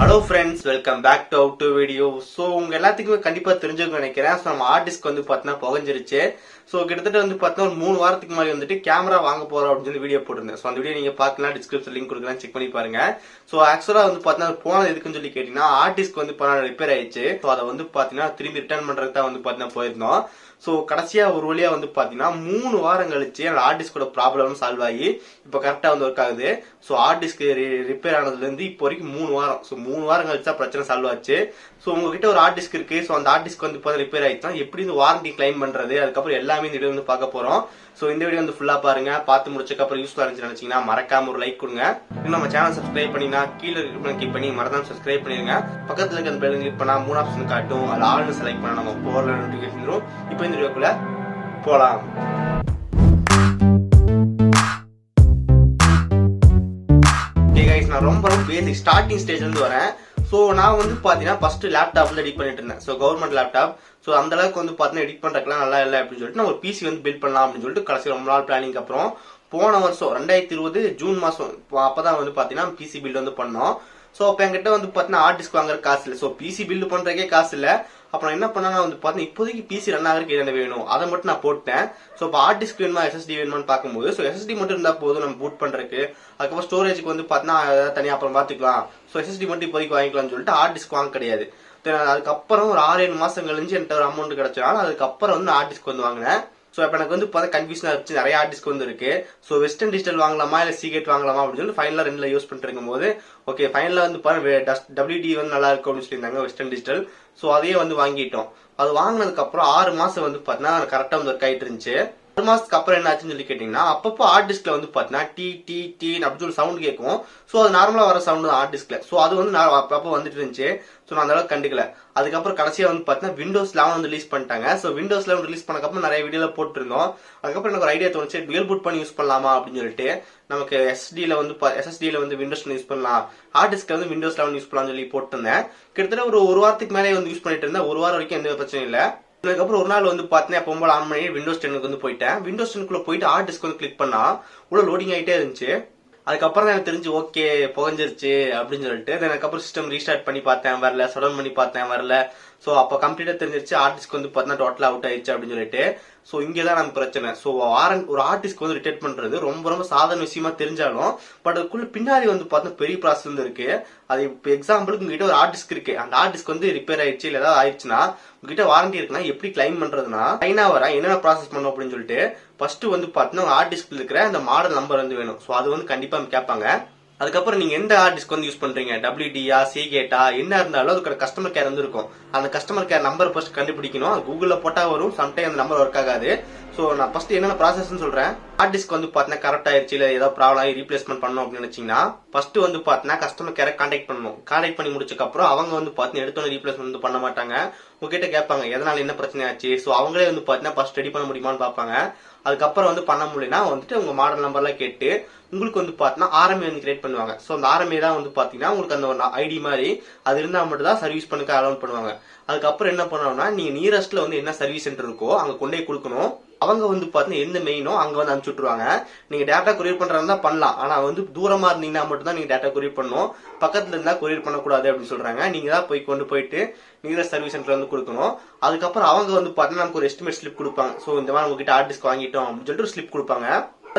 Hello friends, welcome back to our video. So உங்க எல்லாத்துக்குமே கண்டிப்பா தெரிஞ்சுக்க நினைக்கிறேன். ஸோ நம்ம ஹார்ட் டிஸ்க் வந்து பார்த்தீங்கன்னா புகஞ்சிருச்சு. ஸோ கிட்டத்தட்ட வந்து பார்த்தீங்கன்னா ஒரு 3 வாரத்துக்கு முன்னாடி வந்துட்டு கேமரா வாங்க போறோம் அப்படின்னு சொல்லி வீடியோ போட்டிருந்தேன். ஸோ அந்த வீடியோ நீங்க பார்க்கலாம், டிஸ்கிரிப்ஷன் லிங்க் கொடுக்குறேன், செக் பண்ணி பாருங்க. ஸோ ஆக்சுவலா வந்து பார்த்தீங்கன்னா போனது எதுக்குன்னு சொல்லி கேட்டீங்கன்னா ஹார்ட் டிஸ்க் வந்து ரிப்பேர் ஆயிடுச்சு. ஸோ அதை வந்து பார்த்தீங்கன்னா திரும்பி ரிட்டர்ன் பண்றதுக்கு தான் வந்து பார்த்தீங்கன்னா போயிருந்தோம். ஸோ கடைசியா ஒரு வழியா வந்து பாத்தீங்கன்னா 3 வாரம் கழிச்சு என்னோட ஹார்ட் டிஸ்கோட ப்ராப்ளம் சால்வ் ஆகி இப்போ கரெக்டா வந்து ஒர்க் ஆகுது. ஸோ ஹார்ட் டிஸ்க் ரிப்பேர் ஆனதுல இருந்து இப்போ வரைக்கும் 3 வாரம். ஸோ 3 வாரம் கழிச்சா பிரச்சனை சால்வ் ஆச்சு. ஸோ உங்ககிட்ட ஒரு ஹார்ட் டிஸ்க் இருக்கு. ஸோ அந்த ஹார்ட் டிஸ்க் வந்து இப்போ ரிப்பேர் ஆயிடுச்சுன்னா எப்படி இந்த வாரண்டி கிளைம் பண்றது, அதுக்கப்புறம் எல்லாமே இந்த வீடியோ வந்து பார்க்க போறோம். ஸோ இந்த வீடியோ வந்து ஃபுல்லா பாருங்க. பார்த்து முடிச்சக்கப்புறம் யூஸ்ஃபுல்லா இருந்துச்சு நினைச்சீங்கன்னா மறக்காம ஒரு லைக் கொடுங்க. இன்னும் நம்ம சேனல் சப்ஸ்கிரைப் பண்ணினா கீழே கிளிக் பண்ணி மறக்காம சப்ஸ்கிரைப் பண்ணிருங்க. பக்கத்துல இருக்க பெல் கிளிக் பண்ணா 3 ஆப்ஷன் காட்டும். அது ஆல்னு செலக்ட் பண்ணா நம்ம போற நோட்டிஃபிகேஷன் வரும். இப்போ இந்த வீடியோக்குள்ள போலாம். நான் ரொம்ப பேசிக் ஸ்டார்டிங் ஸ்டேஜ்ல இருந்து வரேன். சோ நான் வந்து பாத்தீங்கன்னா ஃபர்ஸ்ட் லேப்டாப்ல எடிட் பண்ணிட்டு இருந்தேன். So government laptop. சோ அந்த அளவுக்கு வந்து பாத்தீங்கன்னா எடிட் பண்றதுக்குலாம் நல்லா இல்லை அப்படின்னு சொல்லிட்டு நான் ஒரு பிசி வந்து பில்ட் பண்ணலாம் அப்படின்னு சொல்லிட்டு கடைசி ரொம்ப நாள் பிளானிங் அப்புறம் போன வருஷம் 2020 ஜூன் மாசம் அப்பதான் வந்து பாத்தீங்கன்னா பிசி பில்ட் வந்து பண்ணோம். சோ அப்ப என்கிட்ட வந்து பாத்தீங்கன்னா ஹார்ட் டிஸ்க் வாங்குற காசு இல்ல. சோ பிசி பில்ட் பண்றதுக்கே காசு இல்ல. அப்புறம் என்ன பண்ணா வந்து பாத்தீங்கன்னா இப்போதைக்கு பிசி ரன் ஆகிறதுக்கு என்ன வேணும் அதை மட்டும் நான் போட்டேன். சோ இப்போ ஹார்ட் டிஸ்க் வேணுமா எஸ்எஸ்டி வேணுமான்னு பார்க்கும்போது ஸோ எஸ்எஸ்டி மட்டும் இருந்தா போதும் நம்ம பூட் பண்றதுக்கு. அதுக்கப்புறம் ஸ்டோரேஜுக்கு வந்து பாத்தீங்கன்னா தனியா அப்புறம் பாத்துக்கலாம். ஸோ எஸ்எஸ்டி மட்டும் இப்போதைக்கு வாங்கிக்கலாம்னு சொல்லிட்டு ஹார்ட் டிஸ்க் வாங்க கிடையாது. அதுக்கப்புறம் ஒரு 6-7 மாசம் கழிஞ்சு என்கிட்ட ஒரு அமௌண்ட் கிடைச்சாலும் அதுக்கப்புறம் வந்து ஹார்ட் டிஸ்க் வந்து வாங்கினேன். சோ இப்ப எனக்கு வந்து பார்த்தா கன்ஃபியூஷனா இருந்துச்சு. நிறைய ஹார்ட் டிஸ்க் வந்து இருக்கு. சோ வெஸ்டர்ன் டிஜிட்டல் வாங்கலாமா இல்ல சீகேட் வாங்கலாமா அப்படின்னு சொல்லி ஃபைனலா ரெண்டுல யூஸ் பண்ணிட்டு இருக்கும் போது ஓகே ஃபைனலா வந்து பாருங்க WD வந்து நல்லா இருக்கும் அப்படின்னு சொல்லியிருந்தாங்க வெஸ்டர்ன் டிஜிட்டல். சோ அதையே வந்து வாங்கிட்டோம். அது வாங்கினதுக்கு அப்புறம் 6 மாசம் வந்து பாத்தீங்கன்னா கரெக்டா வந்து ஒர்க் ஆயிட்டு இருந்துச்சு. 6 மாசத்துக்கு அப்புறம் என்ன ஆச்சுன்னு சொல்லி கேட்டீங்கன்னா அப்பப்போ ஹார்ட் டிஸ்க்ல வந்து பாத்தீங்கன்னா டி டி டி அப்படின்னு சொல்லி சவுண்ட் கேட்கும். சோ அது நார்மலா வர சவுண்ட் தான் ஹார்ட் டிஸ்க்ல. சோ அது வந்து அப்பப்போ வந்துட்டு இருந்துச்சு. சோ நான் அந்த அளவுக்கு கண்டுக்கல. அதுக்கப்புறம் கடைசியா வந்து பாத்தீங்கன்னா விண்டோஸ் 11 வந்து ரிலீஸ் பண்ணிட்டாங்க. சோ விண்டோஸ் 11 ரிலீஸ் பண்ணக்கப்புறம் நிறைய வீடியோல போட்டு இருந்தோம். அதுக்கப்புறம் எனக்கு ஒரு ஐடியா தோணுச்சு டுவல் பூட் பண்ணி யூஸ் பண்ணலாமா அப்படின்னு சொல்லிட்டு நமக்கு எஸ்எஸ்டில வந்து விண்டோஸ் யூஸ் பண்ணலாம், ஹார்ட் டிஸ்க்ல வந்து விண்டோஸ் 11 யூஸ் பண்ணலாம்னு சொல்லி போட்டிருந்தேன். கிட்டத்தட்ட ஒரு வாரத்துக்கு மேலே வந்து யூஸ் பண்ணிட்டு இருந்தேன். ஒரு வாரம் வரைக்கும் எந்த பிரச்சனையும் இல்ல. அதுக்கப்புறம் ஒரு நாள் வந்து பாத்தீங்கன்னா எப்போ ஆன் பண்ணி விண்டோஸ் 10 வந்து போயிட்டேன். விண்டோஸ் 10 போயிட்டு ஹார்ட் டிஸ்க் வந்து கிளிக் பண்ணா உள்ள லோடிங் ஆயிட்டே இருந்துச்சு. அதுக்கப்புறம் தான் எனக்கு தெரிஞ்சு ஓகே புகஞ்சிருச்சு அப்படின்னு சொல்லிட்டு அதுக்கப்புறம் சிஸ்டம் ரீஸ்டார்ட் பண்ணி பார்த்தேன் வரல, சடவுன் பண்ணி பார்த்தேன் வரல. சோ அப்ப கம்ப்ளீட்டா தெரிஞ்சிருச்சு ஹார்ட் டிஸ்க் வந்து பாத்தீங்கன்னா டோட்டலா அவுட் ஆயிடுச்சு அப்படின்னு சொல்லிட்டு. சோ இங்கதான் நமக்கு பிரச்சனை. சோ ஒரு ஹார்ட் டிஸ்க் வந்து ரிட்டர்ன் பண்றது ரொம்ப சாதாரண விஷயமா தெரிஞ்சாலும் பட் அதுக்குள்ள பின்னாடி வந்து பாத்தீங்கன்னா பெரிய ப்ராசஸ் வந்து இருக்கு. அது இப்ப எக்ஸாம்பிளுக்கு உங்ககிட்ட ஒரு ஹார்ட் டிஸ்க் இருக்கு. அந்த ஹார்ட் டிஸ்க் வந்து ரிப்பேர் ஆயிடுச்சு இல்ல ஏதாவது ஆயிடுச்சுன்னா உங்ககிட்ட வாரண்டி இருக்குன்னா எப்படி கிளைம் பண்றதுன்னா சைனா வர என்னென்ன ப்ராசஸ் பண்ணும் அப்படின்னு சொல்லிட்டு ஃபர்ஸ்ட் வந்து பாத்தீங்கன்னா ஹார்ட் டிஸ்க்ல இருக்கிற அந்த மாடல் நம்பர் வந்து வேணும். சோ அது வந்து கண்டிப்பா கேட்பாங்க. அதுக்கப்புறம் நீங்க எந்த ஹார்ட் டிஸ்க் வந்து யூஸ் பண்றீங்க, WD-யா சீகேட்டா என்ன இருந்தாலும் அதுக்கு கஸ்டமர் கேர் வந்து இருக்கும். அந்த கஸ்டமர் கேர் நம்பர் ஃபர்ஸ்ட் கண்டுபிடிக்கணும். கூகுள்ல போட்டா வரும், சம்டைம் அந்த நம்பர் ஒர்க் ஆகாது. சோ நான் ஃபர்ஸ்ட் என்னென்ன ப்ராசஸ் சொல்றேன். ஹார்ட் டிஸ்க் வந்து பாத்தீங்கன்னா கரெக்ட் ஆயிடுச்சு இல்ல ஏதாவது ப்ராப்ளம் ஆகி ரீப்ளேஸ்மெண்ட் பண்ணணும் அப்படின்னு நினைச்சீங்கன்னா ஃபர்ஸ்ட் வந்து பாத்தீங்கன்னா கஸ்டமர் கேரை கான்டாக்ட் பண்ணணும். கான்டாக்ட் பண்ணி முடிச்சதுக்கு அப்புறம் அவங்க வந்து பாத்தீங்கன்னா எடுத்தோன்னு ரீப்ளேஸ்மெண்ட் வந்து பண்ண மாட்டாங்க. உங்ககிட்ட கேட்பாங்க எதனால என்ன பிரச்சனை ஆச்சு. சோ அவங்களே வந்து பாத்தீங்கன்னா ஃபர்ஸ்ட் ரெடி பண்ண முடியுமான்னு பாப்பாங்க. அதுக்கப்புறம் வந்து பண்ண முடியலன்னா வந்துட்டு உங்க மாடல் நம்பர்லாம் கேட்டு உங்களுக்கு வந்து பாத்தீங்கன்னா ஆர்எம்ஏ வந்து கிரியேட் பண்ணுவாங்க. சோ அந்த ஆர்எம்ஏ தான் வந்து பாத்தீங்கன்னா உங்களுக்கு அந்த ஐடி மாதிரி அது இருந்தா மட்டும் தான் சர்வீஸ் பண்ண அலோவ் பண்ணுவாங்க. அதுக்கப்புறம் என்ன பண்ணணும்னா நீங்க நியரஸ்ட்ல வந்து என்ன சர்வீஸ் சென்டர் இருக்கோ அங்க கொண்டே கொடுக்கணும். அவங்க வந்து பாத்தீங்கன்னா எந்த மெயினோ அங்க வந்து அனுப்பிச்சு விட்டுருவாங்க. நீங்க டேட்டா கொரியர் பண்றதா பண்ணலாம். ஆனா வந்து தூரமா இருந்தீங்கன்னா மட்டும் தான் நீங்க டேட்டா கொரியர் பண்ணணும். பக்கத்துல இருந்தா கொரியர் பண்ணக்கூடாது அப்படின்னு சொல்றாங்க. நீங்க தான் கொண்டு போயிட்டு நியரஸ்ட் சர்வீஸ் சென்டர் வந்து கொடுக்கணும். அதுக்கப்புறம் அவங்க வந்து பாத்தீங்கன்னா நமக்கு ஒரு எஸ்டிமேட் ஸ்லிப் கொடுப்பாங்க. சோ இந்த மாதிரி உங்ககிட்ட ஹார்ட் டிஸ்க் வாங்கிட்டோம் அப்படின்னு சொல்லிட்டு ஒரு ஸ்லிப் கொடுப்பாங்க.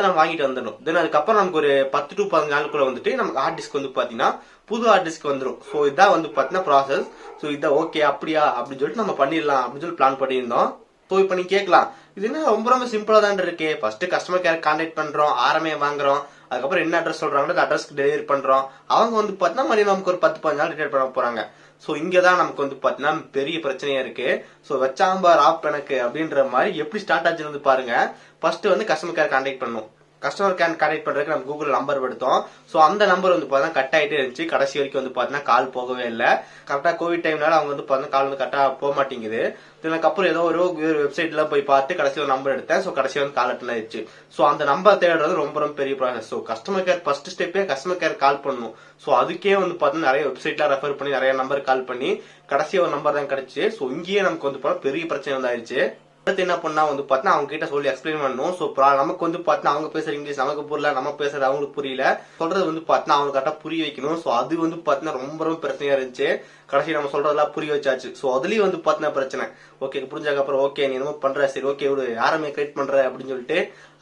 நம்ம வாங்கிட்டு வந்துடணும். தென் அதுக்கப்புறம் நமக்கு ஒரு 10 to 15 நாளுக்குள்ள வந்துட்டு நமக்கு ஹார்ட் டிஸ்க் வந்து பாத்தீங்கன்னா புது ஹார்ட் டிஸ்க் வந்துடும். சோ இதான் வந்து பாத்தீங்கன்னா ப்ராசஸ். சோ இதான் ஓகே அப்படியா அப்படின்னு சொல்லிட்டு நம்ம பண்ணிடலாம் அப்படின்னு சொல்லி பிளான் பண்ணியிருந்தோம். சோ இப்ப நீங்க கேட்கலாம் இது என்ன ரொம்ப சிம்பிளா தான் இருக்கு. ஃபர்ஸ்ட் கஸ்டமர் கேர் கான்டாக்ட் பண்றோம், ஆர்எம்ஏ வாங்குறோம், அதுக்கப்புறம் என்ன அட்ரஸ் சொல்றாங்களோ அந்த அட்ரஸ்க்கு டெலிவரி பண்றோம். அவங்க வந்து பாத்தீங்கன்னா மறுபடியும் நமக்கு ஒரு 10-15 நாள் ரிட்டர்ன் பண்ண போறாங்க. சோ இங்கதான் நமக்கு வந்து பாத்தீங்கன்னா பெரிய பிரச்சனையா இருக்கு. சோ வச்சாம்பார் ஆப் எனக்கு அப்படின்ற மாதிரி எப்படி ஸ்டார்ட் ஆச்சுன்னு வந்து பாருங்க. ஃபர்ஸ்ட் வந்து கஸ்டமர் கேர் கான்டாக்ட் பண்ணும். கஸ்டமர் கேர் கான்டாக்ட் பண்றதுக்கு நம்ம கூகுள் நம்பர் எடுத்தோம். சோ அந்த நம்பர் வந்து பாத்தீங்கன்னா கட் ஆயிட்டே இருந்துச்சு. கடைசி வரைக்கும் வந்து பாத்தீங்கன்னா கால் போகவே இல்லை. கரெக்டா கோவிட் டைம்னால அவங்க வந்து பாத்தீங்கன்னா கால் வந்து கரெக்டா போக மாட்டேங்குது. அதுக்கப்புறம் ஏதோ ஒரு வெப்சைட்ல போய் பார்த்து கடைசியில் நம்பர் எடுத்தேன். சோ கடைசி வந்து கால் அட்டன் ஆயிடுச்சு. சோ அந்த நம்பர் தேடுறது ரொம்ப பெரிய process. So customer care first ஸ்டெப்பே கஸ்டமர் கேர் கால் பண்ணணும். சோ அதுக்கே வந்து பாத்தீங்கன்னா நிறைய வெப்சைட்ல ரெஃபர் பண்ணி நிறைய நம்பர் கால் பண்ணி கடைசியா ஒரு நம்பர் தான் கிடைச்சு. சோ இங்கேயே நமக்கு வந்து பெரிய பிரச்சனை வந்து ஆயிடுச்சு. அடுத்து என்ன பண்ணா வந்து பார்த்தா அவங்க கிட்ட சொல்லி எக்ஸ்பிளைன் பண்ணணும். ஸோ நமக்கு வந்து பார்த்தா அவங்க பேசுற இங்கிலீஷ் நமக்கு புரியல, நம்ம பேசுறது அவங்களுக்கு புரியல, சொல்றது வந்து பார்த்தா அவங்க கரெக்டா புரிய வைக்கணும். ஸோ அது வந்து பார்த்தா ரொம்ப ரொம்ப பிரச்சனையா இருந்துச்சு. கடைசி நம்ம சொல்றதெல்லாம் புரிய வச்சாச்சு. ஸோ அதுலயும் வந்து பார்த்தா பிரச்சனை. ஓகே புரிஞ்சதுக்கு அப்புறம் ஓகே நீ என்னமோ பண்ற, சரி ஓகே ஒரு ஆர்எம்ஐ கிரியேட் பண்ற அப்படின்னு சொல்லிட்டு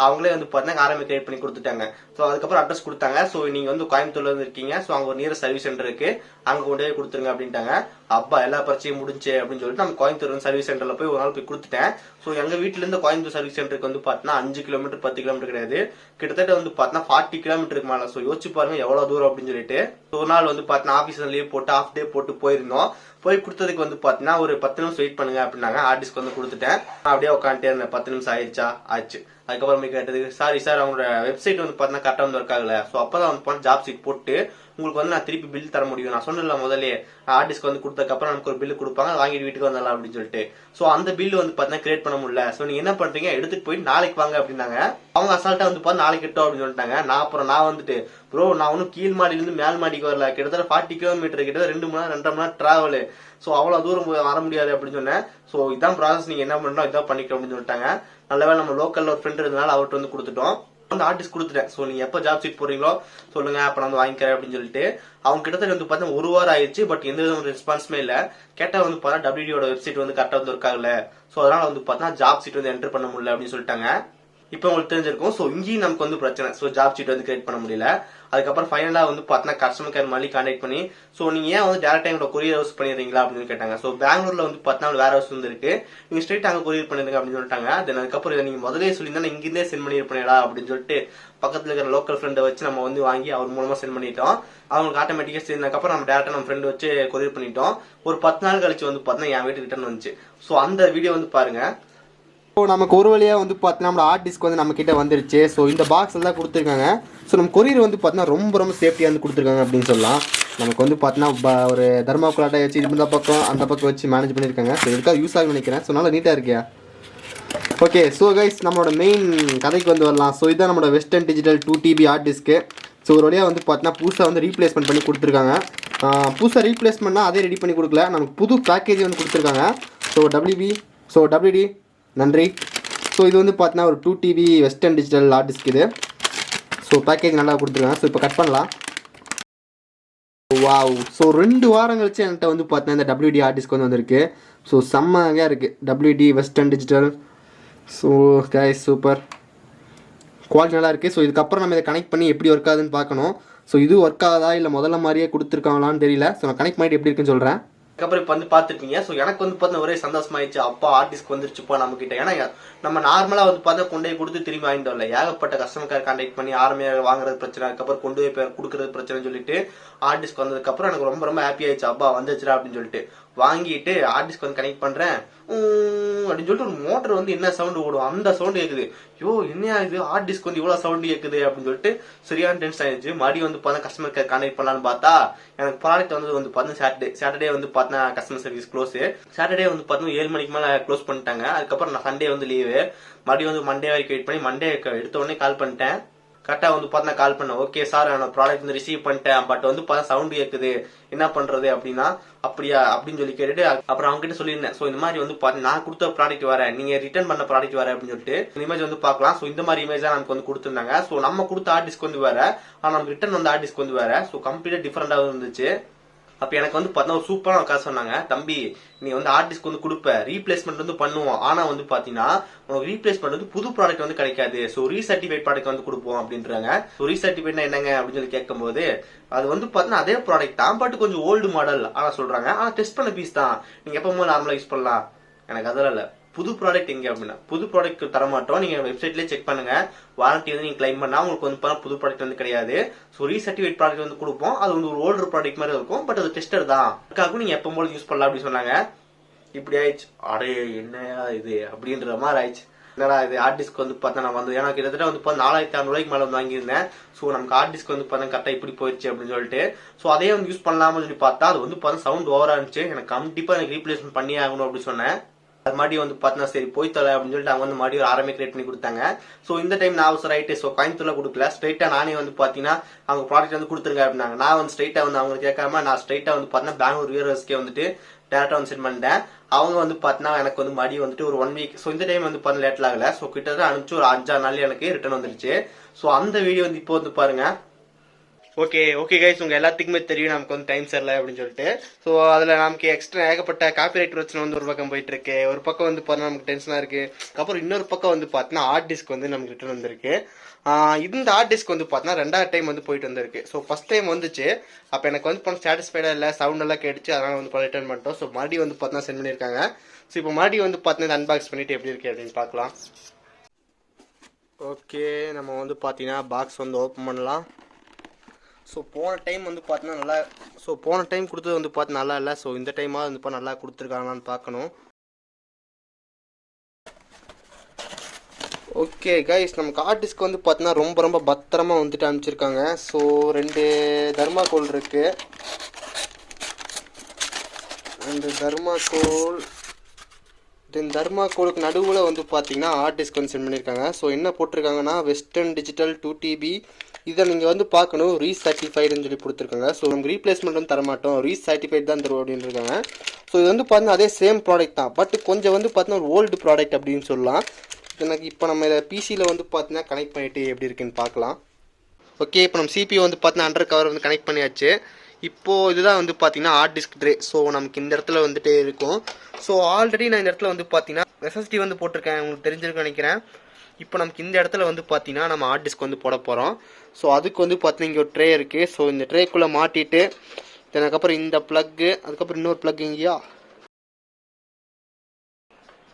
அவங்களே வந்து பார்த்தா ஆர்எம்ஐ கிரியேட் பண்ணி கொடுத்துட்டாங்க. ஸோ அதுக்கப்புறம் அட்ரஸ் கொடுத்தாங்க. ஸோ நீங்க வந்து கோயம்புத்தூர்ல இருந்து இருக்கீங்க, ஸோ அங்க ஒரு நியர் சர்வீஸ் சென்டர் இருக்கு, அங்க கொண்டு போய் கொடுத்துருங்க அப்படின்ட்டாங்க. அப்பா எல்லா பிரச்சனையும் முடிஞ்சு அப்படின்னு சொல்லிட்டு நம்ம கோயம்புத்தூர் சர்வீஸ் சென்டர்ல போய் ஒரு நாள் போய் கொடுத்துட்டேன். ஸோ எங்க வீட்டுல இருந்து கோயம்புத்தூர் சர்வீஸ் சென்டருக்கு வந்து பார்த்தா 5 கிலோமீட்டர் 10 கிலோமீட்டர் கிடையாது, கிட்டத்தட்ட வந்து பார்த்தா 40 கிலோமீட்டருக்கு மேல. ஸோ யோசிச்சு பாருங்க எவ்வளவு தூரம் அப்படின்னு சொல்லிட்டு. ஒரு நாள் வந்து பார்த்தா ஆபீஸ் லீவ் போட்டு ஆஃப் டே போட்டு போயிருந்தோம். போய் கொடுத்ததுக்கு வந்து பாத்தீங்கன்னா ஒரு 10 நிமிஷம் வெயிட் பண்ணுங்க அப்படின்னாங்க. ஆர்டிஸ்க்கு வந்து கொடுத்துட்டேன். அப்படியே உட்காந்துட்டே இருந்தேன். 10 நிமிஷம் ஆயிடுச்சா ஆச்சு. அதுக்கப்புறம் கேட்டது சாரி சார் அவங்களோட வெப்சைட் வந்து பாத்தீங்கன்னா கரெக்டா வந்து ஒர்க் ஆகல. ஸோ அப்பதான் வந்து ஜாப் சீட் போட்டு உங்களுக்கு வந்து நான் திருப்பி பில் தர முடியும். நான் சொன்னல முதல்ல ஆர்டிஸ்க்கு வந்து கொடுத்ததுக்கு அப்புறம் நமக்கு ஒரு பில் கொடுப்பாங்க, வாங்கிட்டு வீட்டுக்கு வந்தலாம் அப்படின்னு சொல்லிட்டு. ஸோ அந்த பில் வந்து பாத்தீங்கன்னா கிரியேட் பண்ண முடியல. ஸோ நீங்க என்ன பண்றீங்க எடுத்துட்டு போய் நாளைக்கு வாங்க அப்படின்னாங்க. அவங்க அசால்ட்டா வந்து பார்த்து நாளைக்கு கிட்டோம் அப்படின்னு சொல்லிட்டாங்க. நான் வந்துட்டு ப்ரோ நான் ஒன்னும் கீழ் மாடியில இருந்து மேல் மாடிக்கு வரல, கிட்டத்தட்ட 40 கிலோமீட்டர், கிட்டத்தட்ட 2 மணி நேரம் 2.5 மணி நேரம் டிராவல். ஸோ அவ்வளவு தூரம் வர முடியாது அப்படின்னு சொன்னேன். ஸோ இதான் ப்ராசஸ், நீங்க என்ன பண்ணணும் இதான் பண்ணிக்க அப்படின்னு சொல்லிட்டாங்க. நல்லவேளை நம்ம லோக்கல்ல ஒரு ஃப்ரெண்ட் இருந்தனால அவர்கிட்ட வந்து கொடுத்துட்டோம். வந்து ஆர்டிஸ்ட் கொடுத்துட்டேன். ஸோ நீங்க எப்ப ஜாப் சீட் போறீங்களோ சொல்லுங்க, அப்ப நான் வந்து வாங்கிக்கிறேன் அப்படின்னு சொல்லிட்டு. அவங்க கிட்டத்தட்ட வந்து பார்த்தா 1 வாரம் ஆயிடுச்சு. பட் எந்த வித ரெஸ்பான்ஸுமே இல்ல. கேட்டா வந்து பார்த்தா டபிள்யூடியோட வெப்சைட் வந்து கரெக்டா வந்து ஒர்க் ஆகல. ஸோ அதனால வந்து பார்த்தா ஜாப் சீட் வந்து என்டர் பண்ண முடியல அப்படின்னு சொல்லிட்டாங்க. இப்போ உங்களுக்கு தெரிஞ்சிருக்கும். ஸோ இங்கேயும் நமக்கு வந்து பிரச்சனை. ஸோ ஜாப் சீட் வந்து கிரியேட் பண்ண முடியல. அதுக்கப்புறம் ஃபைனலா வந்து பார்த்தா கஸ்டமர் கேர் மாதிரி கான்டாக்ட் பண்ணி ஸோ நீங்க ஏன் வந்து டேரக்டா எங்களோட கொரியர் ஹவுஸ் பண்ணிடுறீங்களா அப்படின்னு கேட்டாங்க. ஸோ பெங்களூர்ல வந்து பார்த்தா வேற ஹவுஸ் வந்து இருக்கு, நீங்க ஸ்ட்ரெயிட் அங்க கொரியர் பண்ணிருங்க அப்படின்னு சொல்லிட்டாங்க. தென் அதுக்கப்புறம் இதை நீங்க முதலே சொல்லியிருந்தா இங்கிருந்தே சென்ட் பண்ணிருப்பீங்களா அப்படின்னு சொல்லிட்டு பக்கத்துல இருக்கிற லோக்கல் ஃப்ரெண்டை வச்சு நம்ம வந்து வாங்கி அவர் மூலமா சென்ட் பண்ணிட்டோம். அவங்களுக்கு ஆட்டோமேட்டிக்கா சேர்ந்ததுக்கப்புறம் நம்ம டேரக்டா நம்ம ஃப்ரெண்ட் வச்சு கொரியர் பண்ணிட்டோம். ஒரு 10 நாள் கழிச்சு வந்து பார்த்தா என் வீட்டுக்கு ரிட்டர்ன் வந்துச்சு. ஸோ அந்த வீடியோ வந்து பாருங்க. ஸோ நமக்கு ஒரு வழியாக வந்து பார்த்தீங்கன்னா நம்ம ஹார்ட் டிஸ்க் வந்து நம்ம கிட்ட வந்துருச்சு. ஸோ இந்த பாக்ஸில் தான் கொடுத்துருக்காங்க. ஸோ நம்ம கொரியர் வந்து பார்த்தீங்கன்னா ரொம்ப ரொம்ப சேஃப்டியாக வந்து கொடுத்துருக்காங்க அப்படின்னு சொல்லலாம். நமக்கு வந்து பார்த்தீங்கன்னா ஒரு தர்மாக்குலாட்டை வச்சு இந்த பக்கம் அந்த பக்கம் வச்சு மேனேஜ் பண்ணியிருக்காங்க. ஸோ இதுக்காக யூஸ் ஆகும்னு நினைக்கிறேன். ஸோ நல்லா நீட்டாக இருக்கியா. ஓகே ஸோ கைஸ் நம்மளோட மெயின் கதைக்கு வந்து வரலாம். ஸோ இதுதான் நம்மளோட Western Digital 2 TB hard disk. So ஒரு வழியாக வந்து பார்த்தீங்கன்னா புதுசாக வந்து ரீப்ளேஸ்மெண்ட் பண்ணி கொடுத்துருக்காங்க. புதுசாக ரீப்ளேஸ்மெண்ட்னா அதே ரெடி பண்ணி கொடுக்கல, நமக்கு புது பேக்கேஜ் வந்து கொடுத்துருக்காங்க. ஸோ WD நன்றி. ஸோ இது வந்து பார்த்தீங்கன்னா ஒரு 2 TB western digital hard disk இது. ஸோ பேக்கேஜ் நல்லா கொடுத்துருக்காங்க. ஸோ இப்போ கட் பண்ணலாம். வாவ். ஸோ 2 வாரம் கழிச்சு என்கிட்ட வந்து பார்த்தீங்கன்னா இந்த WD ஹார்ட் டிஸ்க் வந்து வந்திருக்கு. ஸோ செம்மையாக இருக்குது WD western digital. So guys super, quality நல்லா இருக்குது. ஸோ இதுக்கப்புறம் நம்ம இதை கனெக்ட் பண்ணி எப்படி ஒர்க் ஆகுதுன்னு பார்க்கணும். ஸோ இது ஒர்க் ஆகுதா இல்லை முதல்ல மாதிரியே கொடுத்துருக்காங்களான்னு தெரியல. ஸோ நான் கனெக்ட் பண்ணிட்டு எப்படி இருக்குன்னு சொல்கிறேன். அதுக்கப்புறம் இப்போ வந்து பார்த்துருக்கீங்க. ஸோ எனக்கு வந்து பார்த்தா ஒரே சந்தோஷமாயிடுச்சு. அப்பா ஆர்டிஸ்ட் வந்துருச்சுப்பா நம்ம கிட்ட. ஏன்னா நம்ம நார்மலாக வந்து பார்த்தா கொண்டு போய் கொடுத்து திரும்பி வாங்கிட்டு வரல, ஏகப்பட்ட கஸ்டமர் கேர் கான்டாக்ட் பண்ணி ஆர்மியாக வாங்குறது பிரச்சனை, அதுக்கப்புறம் கொண்டு போய் கொடுக்குறது பிரச்சனை சொல்லிட்டு ஆர்டிஸ்ட் வந்ததுக்கப்புறம் எனக்கு ரொம்ப ரொம்ப ஹாப்பி ஆயிடுச்சு. அப்பா வந்துச்சுடா அப்படின்னு சொல்லிட்டு வாங்கிட்டு ஆர்டிஸ்ட் வந்து கனெக்ட் பண்றேன் அப்படின்னு சொல்லிட்டு ஒரு மோட்டர் வந்து என்ன சவுண்ட் ஓடும் அந்த சவுண்ட் கேக்குது. யோ என்ன ஆகுது ஹார்ட் டிஸ்க் வந்து இவ்வளவு சவுண்ட் கேக்குது அப்படின்னு சொல்லிட்டு சரியான டென்ஷன் ஆயிடுச்சு. மறுபடியும் வந்து பார்த்தா கஸ்டமர் கேர் கான்டாக்ட் பண்ணலான்னு பார்த்தா எனக்கு ப்ராடக்ட் வந்து பார்த்தா சாட்டர்டே வந்து பார்த்தா கஸ்டமர் சர்வீஸ் க்ளோஸ். சாட்டர்டே வந்து பார்த்தா 7 மணிக்கு மேல க்ளோஸ் பண்ணிட்டாங்க. அதுக்கப்புறம் நான் சண்டே வந்து லீவு. மறுபடியும் வந்து மண்டே வரைக்கும் வெயிட் பண்ணி மண்டே எடுத்த உடனே கால் பண்ணிட்டேன். கரெக்டா வந்து பார்த்தா கால் பண்ணேன். ஓகே சார் நான் ப்ராடக்ட் வந்து ரிசீவ் பண்ணிட்டேன், பட் வந்து பார்த்தா சவுண்ட் கேக்குது என்ன பண்றது அப்படின்னா, அப்படியா அப்படின்னு சொல்லி கேட்டுட்டு அப்புறம் அவங்க கிட்ட சொல்லியிருந்தேன். ஸோ இந்த மாதிரி வந்து பார்த்தா நான் கொடுத்த ப்ராடக்ட் வர நீங்க ரிட்டர்ன் பண்ண ப்ராடக்ட் வர அப்படின்னு சொல்லிட்டு இந்த இமேஜ் வந்து பார்க்கலாம். ஸோ இந்த மாதிரி இமேஜ் தான் நமக்கு வந்து கொடுத்துருந்தாங்க. ஸோ நம்ம கொடுத்த ஆர்டிஸ்க் வந்து வேற, ஆனால் நமக்கு ரிட்டர்ன் வந்த ஆர்டிஸ்க் வந்து வேற. ஸோ கம்ப்ளீட்டா டிஃபரெண்டாக இருந்துச்சு. அப்ப எனக்கு வந்து பார்த்தா ஒரு சூப்பரான காசு சொன்னாங்க. தம்பி நீ வந்து ஆர்டிஸ்ட் வந்து கொடுப்ப, ரீப்ளேஸ்மெண்ட் வந்து பண்ணுவோம், ஆனா வந்து பாத்தீங்கன்னா உனக்கு ரீப்ளேஸ்மெண்ட் வந்து புது ப்ராடக்ட் வந்து கிடைக்காது. ஸோ ரீசர்டிஃபைட் ப்ராடக்ட் வந்து கொடுப்போம் அப்படின்றாங்க. ஸோ ரீசர்டிஃபைட்னா என்னங்க அப்படின்னு சொல்லி கேட்கும்போது அது வந்து பாத்தீங்கன்னா அதே ப்ராடக்ட் தான், பட் கொஞ்சம் ஓல்டு மாடல் ஆனா சொல்றாங்க. ஆனா டெஸ்ட் பண்ண பீஸ் தான், நீங்க எப்பவுமே நார்மலா யூஸ் பண்ணலாம். எனக்கு அதெல்லாம் இல்ல, புது ப்ராடக்ட் எங்க அப்படின்னா புது ப்ராடக்ட் தர மாட்டோம், நீங்க வெப்சைட்லயே செக் பண்ணுங்க, வாரண்டி வந்து நீங்க கிளைம் பண்ணா உங்களுக்கு வந்து புது ப்ராடக்ட் வந்து கிடையாது. ஸோ ரீசர்டிஃபைட் ப்ராடக்ட் வந்து கொடுப்போம், அது வந்து ஒரு ஓல்டர் ப்ராடக்ட் மாதிரி இருக்கும், பட் அது டெஸ்டர் தான், அதுக்காக நீங்க எப்போ போல யூஸ் பண்ணலாம் அப்படின்னு சொன்னாங்க. இப்படி ஆயிடுச்சு. அடே என்னையா இது அப்படின்ற மாதிரி ஆயிடுச்சு. என்னடா இது ஆர்டிஸ்க் வந்து பார்த்தா நான் வந்து ஏன்னா கிட்டத்தட்ட வந்து 4500 மேல வந்து வாங்கியிருந்தேன். ஸோ நமக்கு ஆர்டிஸ்க் வந்து பார்த்தா கரெக்டா இப்படி போயிடுச்சு அப்படின்னு சொல்லிட்டு ஸோ அதே வந்து யூஸ் பண்ணலாம்னு சொல்லி பார்த்தா அது வந்து பார்த்தா சவுண்ட் ஓவரா இருந்துச்சு. எனக்கு கண்டிப்பா எனக்கு ரீப்ளேஸ்மெண்ட் பண்ணி ஆகணும் அப்படின்னு சொன்னேன். அது மாதிரி வந்து பார்த்தீங்கன்னா சரி போய் தரேன் அப்படின்னு சொல்லிட்டு அவங்க வந்து மறுபடியும் ஒரு ஆரம்பி கிரியேட் பண்ணி கொடுத்தாங்க. ஸோ இந்த டைம் நான் அவசரம் ரைட்டு, ஸோ கோயம்புத்தூர்ல கொடுக்கல, ஸ்ட்ரைட்டா நானே வந்து பார்த்தீங்கன்னா அவங்க ப்ராடக்ட் வந்து கொடுத்துருங்க அப்படின்னாங்க. நான் வந்து ஸ்ட்ரைட்டா வந்து அவங்க கேட்காம நான் ஸ்ட்ரைட்டா வந்து பார்த்தீங்கன்னா பெங்களூர் வியர்ஹவுஸ்க்கே வந்துட்டு டேரக்டா வந்து சென்ட் பண்ணிட்டேன். அவங்க வந்து பார்த்தீங்கன்னா எனக்கு வந்து மறுபடியும் வந்துட்டு ஒரு 1 வீக், ஸோ இந்த டைம் வந்து பார்த்தீங்கன்னா லேட் ஆகல. ஸோ கிட்டத்தட்ட அனுப்பிச்சு ஒரு 5-6 நாள் எனக்கு ரிட்டர்ன் வந்துருச்சு. ஸோ அந்த வீடியோ வந்து இப்போ வந்து பாருங்க. ஓகே கைஸ், உங்க எல்லாத்துக்குமே தெரியும் நமக்கு வந்து டைம் சரியில்லை அப்படின்னு சொல்லிட்டு. ஸோ அதில் நமக்கு எக்ஸ்ட்ரா ஏகப்பட்ட காப்பிரைட் பிரச்சனை வந்து ஒரு பக்கம் போயிட்டு இருக்கு. ஒரு பக்கம் வந்து பார்த்தீங்கன்னா நமக்கு டென்ஷனாக இருக்கு. அப்புறம் இன்னொரு பக்கம் வந்து பார்த்தீங்கன்னா ஹார்ட் டிஸ்க் வந்து நமக்கு ரிட்டர்ன் வந்திருக்கு. இந்த ஹார்ட் டிஸ்க் வந்து பார்த்தீங்கன்னா 2வது டைம் வந்து போயிட்டு வந்திருக்கு. ஸோ ஃபர்ஸ்ட் டைம் வந்துச்சு, அப்போ எனக்கு வந்து பண்ண சாட்டிஸ்ஃபைடாக இல்லை, சவுண்ட் எல்லாம் கேட்டுச்சு, அதனால வந்து ரிட்டர்ன் பண்ணிட்டோம். ஸோ மறுபடியும் வந்து பார்த்தீங்கன்னா சென்ட் பண்ணியிருக்காங்க. ஸோ இப்போ மறுபடியும் வந்து பார்த்தீங்கன்னா அன்பாக்ஸ் பண்ணிட்டு எப்படி இருக்கு அப்படின்னு பார்க்கலாம். ஓகே, நம்ம வந்து பார்த்தீங்கன்னா பாக்ஸ் வந்து ஓப்பன் பண்ணலாம். ஸோ போன டைம் வந்து பார்த்தீங்கன்னா நல்லா, ஸோ போன டைம் கொடுத்தது வந்து பார்த்து நல்லா இல்லை. ஸோ இந்த டைமாக வந்து இப்போ நல்லா கொடுத்துருக்காங்களான்னு பார்க்கணும். ஓகே கைஸ், நமக்கு ஹார்ட் டிஸ்க் வந்து பார்த்தீங்கன்னா ரொம்ப பத்திரமா வந்துட்டு அனுப்பிச்சிருக்காங்க. ஸோ 2 தர்மாக்கோல் இருக்கு. 2 தர்மாக்கோல், தென் தர்மாக்கோலுக்கு நடுவில் வந்து பார்த்தீங்கன்னா ஹார்ட் டிஸ்க் வந்து சென்ட் பண்ணியிருக்காங்க. ஸோ என்ன போட்டிருக்காங்கன்னா வெஸ்டர்ன் டிஜிட்டல் 2 TB, இதை நீங்கள் வந்து பார்க்கணும், ரீசர்டிஃபைடுன்னு சொல்லி கொடுத்துருக்காங்க. ஸோ நமக்கு ரீப்ளேஸ்மெண்ட் வந்து தரமாட்டோம், ரீசர்டிஃபைட் தான் தருவோம் அப்படின்னு இருக்காங்க. ஸோ இது வந்து பார்த்தீங்கன்னா அதே சேம் ப்ராடக்ட் தான், பட் கொஞ்சம் வந்து பார்த்தீங்கன்னா ஒரு ஓல்டு ப்ராடக்ட் அப்படின்னு சொல்லலாம். எனக்கு இப்போ நம்ம இதை பிசியில் வந்து பார்த்தீங்கன்னா கனெக்ட் பண்ணிவிட்டு எப்படி இருக்குன்னு பார்க்கலாம். ஓகே, இப்போ நம்ம CPU வந்து பார்த்தீங்கன்னா அண்டர் கவர் வந்து கனெக்ட் பண்ணியாச்சு. இப்போது இதுதான் வந்து பார்த்தீங்கன்னா ஹார்ட் டிஸ்க் ட்ரே. ஸோ நமக்கு இந்த இடத்துல வந்துட்டு இருக்கும். ஸோ ஆல்ரெடி நான் இந்த இடத்துல வந்து பார்த்தீங்கன்னா SSD வந்து போட்டிருக்கேன், உங்களுக்கு தெரிஞ்சிருக்குன்னு நினைக்கிறேன். இப்போ நமக்கு இந்த இடத்துல வந்து பார்த்தீங்கன்னா நம்ம ஹார்ட் டிஸ்க் வந்து போட போகிறோம். ஸோ அதுக்கு வந்து பார்த்தீங்கன்னா இங்கே ஒரு ட்ரே இருக்குது. ஸோ இந்த ட்ரேக்குள்ளே மாட்டிட்டு அதுக்கப்புறம் இந்த ப்ளக்கு, அதுக்கப்புறம் இன்னொரு ப்ளக் இங்கேயா.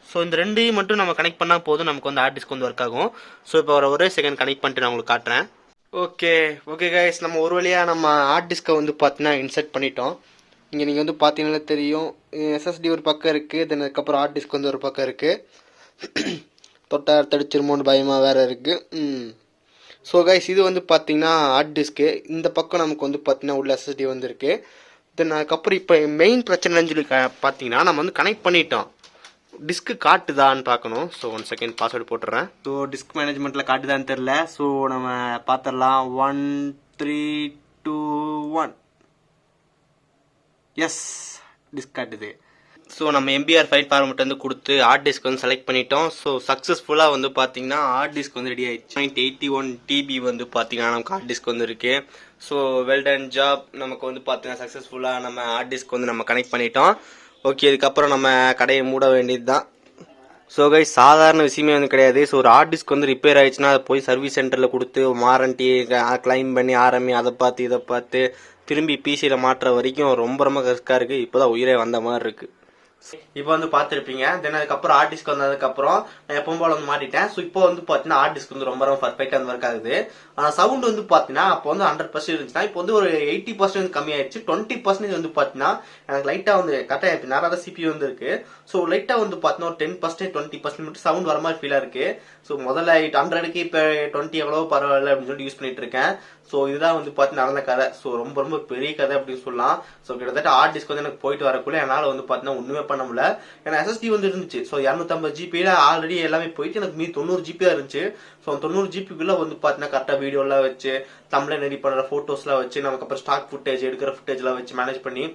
ஸோ இந்த 2ஐயும் மட்டும் நம்ம கனெக்ட் பண்ணால் போதும், நமக்கு வந்து ஹார்ட் டிஸ்க் வந்து ஒர்க் ஆகும். ஸோ இப்போ ஒரே செகண்ட் கனெக்ட் பண்ணிட்டு நான் உங்களுக்கு காட்டுறேன். ஓகே கைஸ், நம்ம ஒரு வழியாக நம்ம ஹார்ட் டிஸ்க்கை வந்து பார்த்தீங்கன்னா இன்சர்ட் பண்ணிட்டோம். இங்கே நீங்கள் வந்து பார்த்தீங்கன்னா தெரியும், SSD ஒரு பக்கம் இருக்குது, தென் அதுக்கப்புறம் ஹார்ட் டிஸ்க் வந்து ஒரு பக்கம் இருக்குது. தொட்டார் தடிச்சிருமோன்னு பயமாக வேறு இருக்குது. ஸோ கைஸ், இது வந்து பார்த்தீங்கன்னா ஹார்ட் டிஸ்க்கு, இந்த பக்கம் நமக்கு வந்து பார்த்தீங்கன்னா உள்ள SSD வந்து இருக்குது. தென் அதுக்கப்புறம் இப்போ மெயின் பிரச்சனைன்னு சொல்லி பார்த்தீங்கன்னா நம்ம வந்து கனெக்ட் பண்ணிட்டோம், டிஸ்க்கு காட்டுதான்னு பார்க்கணும். ஸோ 1 செகண்ட் பாஸ்வேர்டு போட்டுறேன். ஸோ டிஸ்க் மேனேஜ்மெண்ட்டில் காட்டுதான்னு தெரில. ஸோ நம்ம பார்த்துடலாம். 1 3 2 1. எஸ், டிஸ்க் காட்டுது. ஸோ நம்ம MBR ஃபைல் ஃபார்மெட் வந்து கொடுத்து ஹார்ட் டிஸ்க் வந்து செலக்ட் பண்ணிட்டோம். ஸோ சக்ஸஸ்ஃபுல்லாக வந்து பார்த்தீங்கன்னா ஹார்ட் டிஸ்க் வந்து ரெடி ஆயிடுச்சு. 81 TB வந்து பார்த்தீங்கன்னா நமக்கு ஹார்ட் டிஸ்க் வந்து இருக்குது. ஸோ வெல்டன் ஜாப், நமக்கு வந்து பார்த்தீங்கன்னா சக்ஸஸ்ஃபுல்லாக நம்ம ஹார்ட் டிஸ்க் வந்து நம்ம கனெக்ட் பண்ணிட்டோம். ஓகே, இதுக்கப்புறம் நம்ம கடையை மூட வேண்டியது தான். ஸோ கைஸ், சாதாரண விஷயமே வந்து கிடையாது. ஸோ ஒரு ஹார்ட் டிஸ்க் வந்து ரிப்பேர் ஆயிடுச்சுன்னா அதை போய் சர்வீஸ் சென்டரில் கொடுத்து வாரண்ட்டி கிளைம் பண்ணி அதை பார்த்து இதை பார்த்து திரும்பி பிசியில் மாட்டுற வரைக்கும் ரொம்ப ரிஸ்க்காக இருக்குது. இப்போ தான் உயிரே வந்த மாதிரி இருக்குது. இப்போ வந்து பார்த்துருப்பீங்க. தென் அதுக்கப்புறம் ஹார்ட் டிஸ்க் வந்ததுக்கப்புறம் நான் எப்பவும் போல வந்து மாட்டிட்டேன். ஸோ இப்போ வந்து பார்த்தீங்கன்னா ஹார்ட் டிஸ்க் வந்து ரொம்ப பர்ஃபெக்டாக வந்து ஒர்க் ஆகுது. ஆனால் சவுண்ட் வந்து பார்த்தீங்கன்னா அப்போ வந்து 100% இருந்துச்சுன்னா இப்போ வந்து ஒரு 80% கம்மியாயிடுச்சு. 20% வந்து பார்த்தீங்கன்னா எனக்கு லைட்டாக வந்து கரெக்டாக இருக்குது. நிறைய CPU வந்து இருக்கு. ஸோ லைட்டாக வந்து பார்த்தீங்கன்னா ஒரு 10% 20% மட்டும் சவுண்ட் வர மாதிரி ஃபீலாக இருக்கு. ஸோ முதல்ல 100க்கு இப்போ 20 எவ்வளோ பரவாயில்ல அப்படின்னு சொல்லிட்டு யூஸ் பண்ணிட்டு இருக்கேன். ஸோ இதுதான் வந்து பார்த்து நடந்த கதை. ஸோ ரொம்ப பெரிய கதை அப்படின்னு சொல்லலாம். ஸோ கிட்டத்தட்ட ஹார்ட் டிஸ்க் வந்து எனக்கு போயிட்டு வரக்குள்ள என்னால் வந்து பார்த்தீங்கன்னா ஒன்றுமே பண்ண முடியல. ஏன்னா SSD வந்து இருந்துச்சு. ஸோ 250 GB ஆல்ரெடி எல்லாமே போயிட்டு எனக்கு மீதி 90 GB தான் இருந்துச்சு. ஸோ 90 GBக்குள்ள வந்து பார்த்தீங்கன்னா கரெக்டாக வீடியோலாம் வச்சு, தம்ப்லைன் ரெடி பண்ணுற ஃபோட்டோஸ்லாம் வச்சு, நமக்கு அப்புறம் ஸ்டாக் ஃபுட்டேஜ் எடுக்கிற ஃபுட்டேஜ்லாம் வச்சு மேனேஜ் பண்ணி,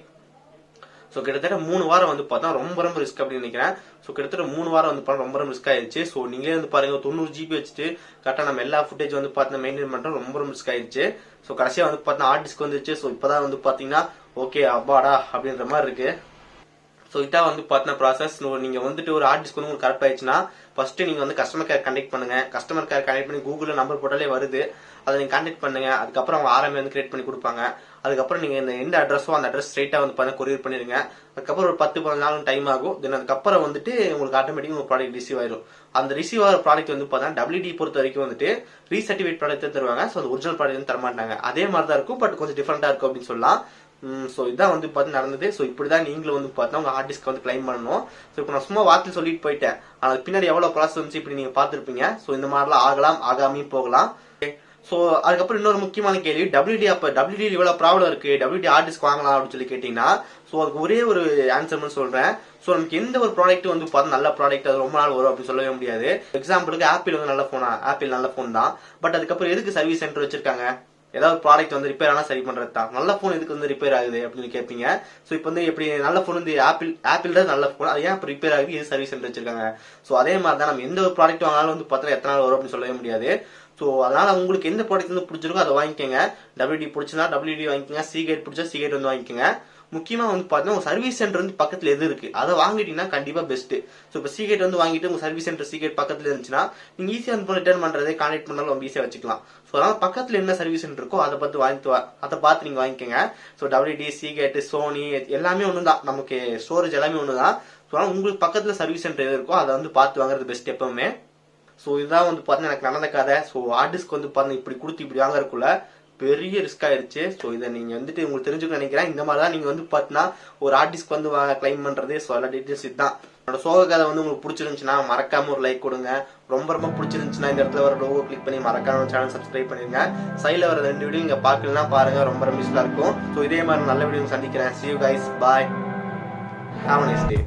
ஸோ கிட்டத்தட்ட 3 வாரம் வந்து பார்த்தா ரொம்ப ரிஸ்க் அப்படின்னு நினைக்கிறேன். ஸோ கிட்டத்தட்ட 3 வாரம் வந்து பார்த்தா ரொம்ப ரிஸ்க் ஆயிடுச்சு. ஸோ நீங்களே வந்து பாருங்க, 90 GB வச்சுட்டு கரெக்டாக நம்ம எல்லா ஃபுட்டேஜ் வந்து பார்த்தீங்கன்னா மெயின்டைன் பண்ணுறோம், ரொம்ப ரிஸ்க் ஆயிடுச்சு. ஸோ கடைசியாக வந்து பார்த்தீங்கன்னா ஹார்ட் டிஸ்க் வந்துச்சு. ஸோ இப்போதான் வந்து பார்த்தீங்கன்னா ஓகே அப்பாடா அப்படின்ற மாதிரி இருக்கு. ஸோ இதான் வந்து பார்த்தீங்கன்னா ப்ராசஸ். நீங்கள் வந்துட்டு ஒரு ஹார்ட் டிஸ்க் வந்து உங்களுக்கு கரெக்ட் ஆயிடுச்சுன்னா ஃபர்ஸ்ட் நீங்கள் வந்து கஸ்டமர் கேர் கனெக்ட் பண்ணுங்க. கஸ்டமர் கேர் கனெக்ட் பண்ணி கூகுளில் நம்பர் போட்டாலே வருது, அதை நீங்கள் கான்டாக்ட் பண்ணுங்க. அதுக்கப்புறம் அவங்க ஆர்எம் வந்து கிரியேட் பண்ணி கொடுப்பாங்க. அதுக்கப்புறம் நீங்கள் இந்த எந்த அட்ரஸோ அந்த அட்ரஸ் ஸ்ட்ரைட்டாக வந்து பார்த்தீங்கன்னா கொரியர் பண்ணிடுங்க. அதுக்கப்புறம் ஒரு 10-15 நாள் டைம் ஆகும். தென் அதுக்கப்புறம் வந்துட்டு உங்களுக்கு ஆட்டோமேட்டிக்காக உங்கள் ப்ராடக்ட் ரிசீவ் ஆயிடும். அந்த ரிசீவ் ஆகிற ப்ராடக்ட் வந்து பார்த்தீங்கன்னா WD பொறுத்த வரைக்கும் வந்துட்டு ரீசர்டிஃபைட் ப்ராடக்ட் தருவாங்க. ஸோ அந்த ஒரிஜினல் ப்ராடக்ட் வந்து தரமாட்டாங்க. அதே மாதிரி தான் இருக்கும், பட் கொஞ்சம் டிஃப்ரெண்டாக இருக்கும் அப்படின்னு சொல்லலாம். ஸோ இதான் வந்து பார்த்து நடந்தது. ஸோ இப்படிதான் நீங்களும் வந்து பார்த்தா உங்க ஹார்ட் டிஸ்க் வந்து கிளைம் பண்ணணும். ஸோ இப்போ நான் சும்மா வார்த்தையில் சொல்லிட்டு போயிட்டேன், ஆனால் பின்னாடி எவ்வளோ ப்ராசஸ் வந்து இப்படி நீங்க பார்த்துருப்பீங்க. ஸோ இந்த மாதிரிலாம் ஆகலாம், ஆகாமையும் போகலாம். ஸோ அதுக்கப்புறம் இன்னொரு முக்கியமான கேள்வி, WD அப்போ WD இவ்வளோ ப்ராப்ளம் இருக்கு, WD ஹார்ட் டிஸ்க் வாங்கலாம் அப்படின்னு சொல்லி கேட்டீங்கன்னா, ஸோ அதுக்கு ஒரே ஒரு ஆன்சர் சொல்றேன். ஸோ நமக்கு எந்த ஒரு ப்ராடக்ட் வந்து பார்த்தா நல்ல ப்ராடக்ட் அது ரொம்ப நாள் வரும் அப்படின்னு சொல்லவே முடியாது. எக்ஸாம்பிளுக்கு ஆப்பிள் வந்து நல்ல போனா, ஆப்பிள் நல்ல போன் தான். பட் அதுக்கப்புறம் எதுக்கு சர்வீஸ் சென்டர் வச்சிருக்காங்க? ஏதாவது ப்ராடக்ட் வந்து ரிப்பேர் ஆனால் சரி பண்றது தான். நல்ல போன் எதுக்கு வந்து ரிப்பேர் ஆகுது அப்படின்னு கேட்பீங்க. ஸோ இப்போ வந்து எப்படி நல்ல போன் வந்து ஆப்பிள் தான் நல்ல போன், அது ஏன் இப்போ ரிப்பேர் ஆகுது, இது சர்வீஸ் சென்டர் வச்சிருக்காங்க. ஸோ அதே மாதிரி தான் நம்ம எந்த ஒரு ப்ராடக்ட் வாங்கினாலும் வந்து பார்த்தா எத்தனை நாள் வரும் அப்படின்னு சொல்லவே முடியாது. ஸோ அதனால உங்களுக்கு எந்த ப்ராடக்ட் வந்து பிடிச்சிருக்கோ அதை வாங்கிக்கோங்க. WD பிடிச்சா WD வாங்கிக்கோங்க, சீகேட் பிடிச்சா சீகேட் வந்து வாங்கிக்கோங்க. முக்கியமா வந்து பாத்தீங்கன்னா உங்க சர்வீஸ் சென்டர் வந்து பக்கத்துல எது இருக்கு அதை வாங்கிட்டீங்கன்னா கண்டிப்பா பெஸ்ட். ஸோ இப்போ சீகேட் வந்து வாங்கிட்டு உங்க சர்வீஸ் சென்டர் சீகேட் பக்கத்துல இருந்துச்சுன்னா நீங்க ஈஸியா வந்து ரிட்டர்ன் பண்றதை கான்டெக்ட் பண்ணாலும் ரொம்ப ஈஸியா வச்சுக்கலாம். ஸோ அதனால பக்கத்துல என்ன சர்வீஸ் சென்டர் இருக்கோ அதை பார்த்து நீங்க வாங்கிக்கோங்க. ஸோ WD சீகேட் சோனி எல்லாமே ஒண்ணுதான், நமக்கு ஸ்டோரேஜ் எல்லாமே ஒண்ணுதான். ஸோ உங்களுக்கு பக்கத்துல சர்வீஸ் சென்டர் எது இருக்கோ அதை வந்து பார்த்து வாங்குறது பெஸ்ட் எப்பவுமே. ஸோ இதுதான் வந்து பாத்தீங்கன்னா எனக்கு நடந்த கதை. ஸோ ஹார்ட் டிஸ்க் வந்து பாத்தீங்கன்னா இப்படி கொடுத்து இப்படி வாங்கறதுக்குள்ள பெரிய ரிஸ்க் ஆயிருச்சு. ஸோ இதை நீங்க வந்துட்டு உங்களுக்கு தெரிஞ்சுக்க நினைக்கிறேன். இந்த மாதிரி தான் நீங்க வந்து பாத்தீங்கன்னா ஒரு ஹார்ட் டிஸ்க் வந்து கிளைம் பண்றது. ஸோ எல்லா டீட்டெயில்ஸ் இதுதான். என்னோட சோக கதை வந்து உங்களுக்கு பிடிச்சிருந்துச்சுன்னா மறக்காம ஒரு லைக் கொடுங்க. ரொம்ப ரொம்ப பிடிச்சிருந்துச்சுன்னா இந்த இடத்துல வர லோகோ கிளிக் பண்ணி மறக்காம சேனல் சப்ஸ்கிரைப் பண்ணிருங்க. சைட்ல வர 2 வீடியோ நீங்க பாக்கலாம் பாருங்க, ரொம்ப ரொம்ப யூஸ்ஃபுல்லா இருக்கும். ஸோ இதே மாதிரி நல்ல வீடியோ சந்திக்கிறேன். See you guys, bye, have a nice day.